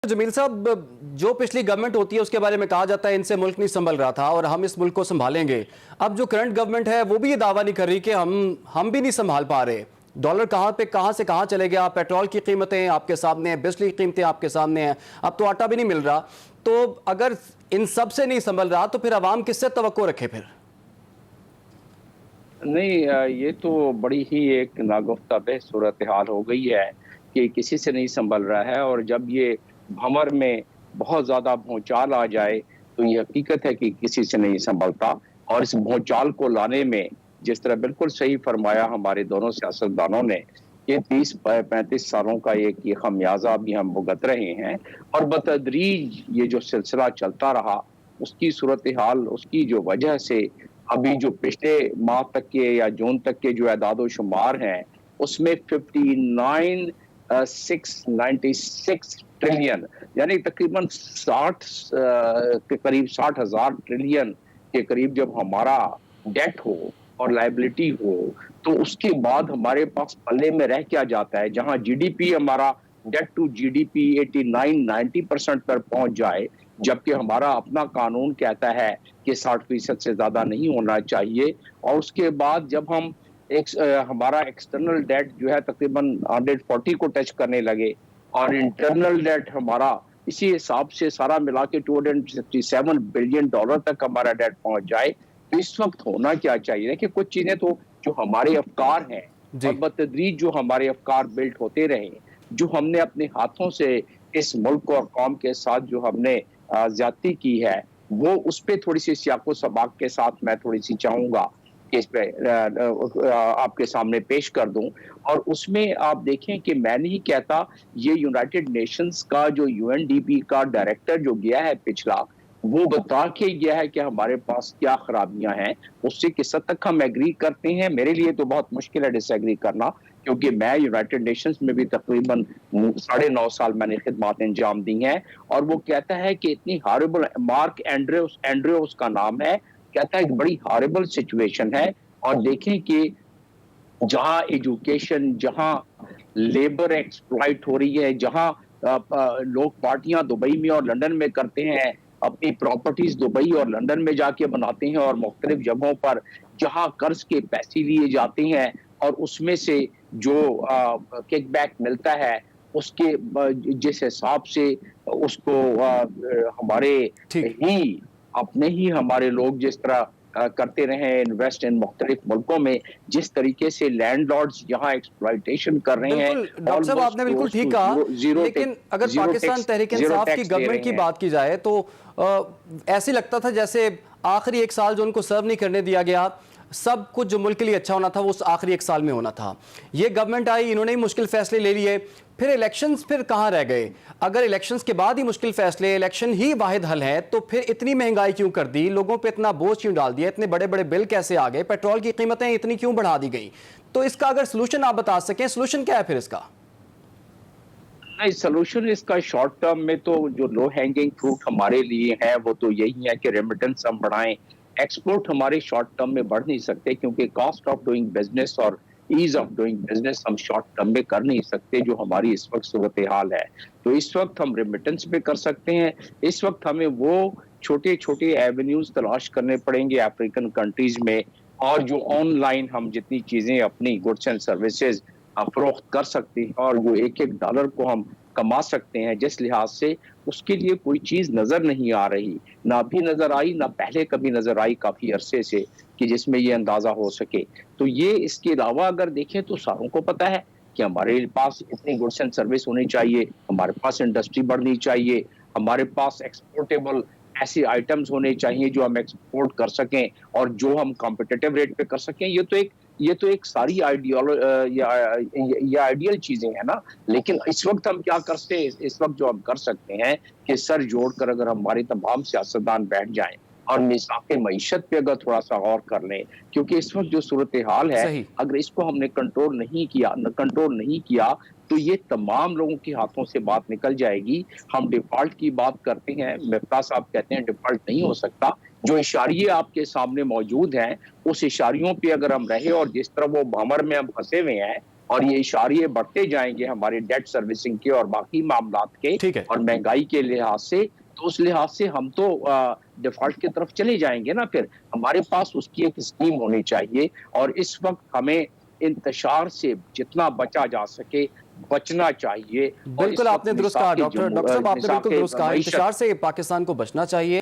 जमील साहब, जो पिछली गवर्नमेंट होती है उसके बारे में कहा जाता है इनसे मुल्क नहीं संभल रहा था और हम इस मुल्क को संभालेंगे। अब जो करंट गवर्नमेंट है वो भी ये दावा नहीं कर रही कि हम भी नहीं संभाल पा रहे। डॉलर कहां से कहां चले गया, पेट्रोल की कीमतें आपके सामने हैं, बिजली की कीमतें आपके सामने हैं, अब तो आटा भी नहीं मिल रहा। तो अगर इन सब से नहीं संभल रहा तो फिर अवाम किससे तवक्को रखे फिर? नहीं, ये तो बड़ी ही एक नागुफ्ता सूरत हाल हो गई है कि किसी से नहीं संभल रहा है। और जब ये भंवर में बहुत ज़्यादा भूचाल आ जाए तो ये हकीकत है कि किसी से नहीं संभलता। और इस भूचाल को लाने में जिस तरह बिल्कुल सही फरमाया हमारे दोनों सियासतदानों ने, ये 30-35 सालों का एक ये खमियाजा भी हम भुगत रहे हैं। और बतदरीज ये जो सिलसिला चलता रहा उसकी सूरत हाल, उसकी जो वजह से अभी जो पिछले माह तक के या जून तक के जो एदाद शुमार हैं उसमें 59,696 ट्रिलियन यानी तकरीबन 60 के करीब 60,000 ट्रिलियन के करीब जब हमारा डेट हो और लायबिलिटी हो तो उसके बाद हमारे पास पल्ले में रह क्या जाता है। जहां जीडीपी हमारा डेट टू जीडीपी 89-90% पर पहुंच जाए, जबकि हमारा अपना कानून कहता है कि 60% से ज्यादा नहीं होना चाहिए। और उसके बाद जब हम हमारा एक्सटर्नल डेट जो है तकरीबन 140 को टच करने लगे और इंटरनल डेट हमारा इसी हिसाब से सारा मिला के $267 बिलियन तक हमारा डेट पहुंच जाए, तो इस वक्त होना क्या चाहिए कि कुछ चीजें तो जो हमारे अफकार हैं और बतदरीज जो हमारे अफकार बिल्ट होते रहे, जो हमने अपने हाथों से इस मुल्क और कौम के साथ जो हमने ज्यादती की है, वो उस पर थोड़ी सी सियाको सबाक के साथ मैं थोड़ी सी चाहूंगा कि इस पे आपके सामने पेश कर दूं। और उसमें आप देखें कि मैं नहीं कहता, ये यूनाइटेड नेशंस का जो यूएनडीपी का डायरेक्टर जो गया है पिछला, वो बता के गया है कि हमारे पास क्या खराबियां हैं। उससे किस हद तक हम एग्री करते हैं, मेरे लिए तो बहुत मुश्किल है डिसएग्री करना, क्योंकि मैं यूनाइटेड नेशंस में भी तकरीबन 9.5 साल मैंने खिदमत अंजाम दी हैं। और वो कहता है कि इतनी हॉरिबल, मार्क एंड्रे उसका नाम है, कहता है कि बड़ी हॉरिबल सिचुएशन है। और देखें कि जहां एजुकेशन, जहां लेबर एक्सप्लॉइट हो रही है, जहां लोग पार्टियां दुबई में और लंदन में करते हैं, अपनी प्रॉपर्टीज दुबई और लंदन में जाके बनाते हैं, और मुख्तलिफ जगहों पर जहां कर्ज के पैसे लिए जाते हैं और उसमें से जो किकबैक मिलता है उसके जिस हिसाब से उसको हमारे ही अपने ही हमारे लोग जिस तरह करते रहे इन्वेस्ट इन मुख्तलिफ मुल्कों में, जिस तरीके से लैंडलॉर्ड्स यहाँ एक्सप्लॉइटेशन कर रहे हैं। डॉक्टर साहब, आपने बिल्कुल ठीक कहा, लेकिन अगर पाकिस्तान तहरीक इंसाफ की गवर्नमेंट की बात की जाए तो ऐसे लगता था जैसे आखिरी एक साल जो उनको सर्व नहीं करने दिया गया, सब कुछ जो मुल्क के लिए अच्छा होना था वो उस आखिरी एक साल में होना था। ये गवर्नमेंट आई, इन्होंने ही मुश्किल फैसले ले लिए, फिर इलेक्शंस फिर कहाँ रह गए? अगर इलेक्शंस के बाद ही मुश्किल फैसले, इलेक्शन ही वाहिद हल है, तो फिर इतनी महंगाई क्यों कर दी, लोगों पे इतना बोझ क्यों डाल दिया, इतने बड़े बड़े बिल कैसे आ गए, पेट्रोल की कीमतें इतनी क्यों बढ़ा दी गई? तो इसका अगर सोल्यूशन आप बता सकें, सोल्यूशन क्या है फिर इसका? नहीं, सोल्यूशन इसका शॉर्ट टर्म में तो जो लो हैंगिंग फ्रूट हमारे लिए है वो तो यही है कि रेमिटेंस हम बढ़ाएं। एक्सपोर्ट हमारे शॉर्ट टर्म में बढ़ नहीं सकते, क्योंकि कॉस्ट ऑफ डूइंग बिजनेस और ईज ऑफ डूइंग बिजनेस हम शॉर्ट टर्म में कर नहीं सकते, जो हमारी इस वक्त सूरत हाल है। तो इस वक्त हम रेमिटेंस पे कर सकते हैं। इस वक्त हमें वो छोटे छोटे एवेन्यूज तलाश करने पड़ेंगे अफ्रीकन कंट्रीज में, और जो ऑनलाइन हम जितनी चीजें अपनी गुड्स एंड सर्विसेज फरोख्त कर सकते हैं और जो $1 को हम कमा सकते हैं, जिस लिहाज से उसके लिए कोई चीज नजर नहीं आ रही, ना अभी नजर आई, ना पहले कभी नजर आई काफी अरसे से, कि जिसमें ये अंदाजा हो सके। तो ये इसके अलावा अगर देखें तो सारों को पता है कि हमारे पास इतनी गुड्स एंड सर्विस होनी चाहिए, हमारे पास इंडस्ट्री बढ़नी चाहिए, हमारे पास एक्सपोर्टेबल ऐसे आइटम्स होने चाहिए जो हम एक्सपोर्ट कर सकें और जो हम कॉम्पिटिटिव रेट पे कर सकें। ये तो एक सारी आइडियल चीजें हैं ना। लेकिन इस वक्त हम क्या करते हैं, इस वक्त जो हम कर सकते हैं कि सर जोड़कर अगर हमारे तमाम सियासतदान बैठ जाएं और मिज़ाक़ मईशत पे अगर थोड़ा सा गौर कर लें, क्योंकि इस वक्त जो सूरत हाल है, अगर इसको हमने कंट्रोल नहीं किया तो ये तमाम लोगों के हाथों से बात निकल जाएगी। हम डिफॉल्ट की बात करते हैं, मिफ्ता साहब कहते हैं डिफॉल्ट नहीं हो सकता। जो इशारे आपके सामने मौजूद हैं, उस इशारियों पे अगर हम रहे और जिस तरह वो भंवर में हम फंसे हुए हैं, और ये इशारे बढ़ते जाएंगे हमारे डेट सर्विसिंग के और बाकी मामलात के और महंगाई के लिहाज से, तो उस लिहाज से हम तो डिफॉल्ट की तरफ चले जाएंगे ना। फिर हमारे पास उसकी एक स्कीम होनी चाहिए और इस वक्त हमें इंतशार से जितना बचा जा सके बचना चाहिए। बिल्कुल आपने दुरुस्त कहा डॉक्टर साहब, आपने बिल्कुल दुरुस्त कहा, इंतशार से पाकिस्तान को बचना चाहिए।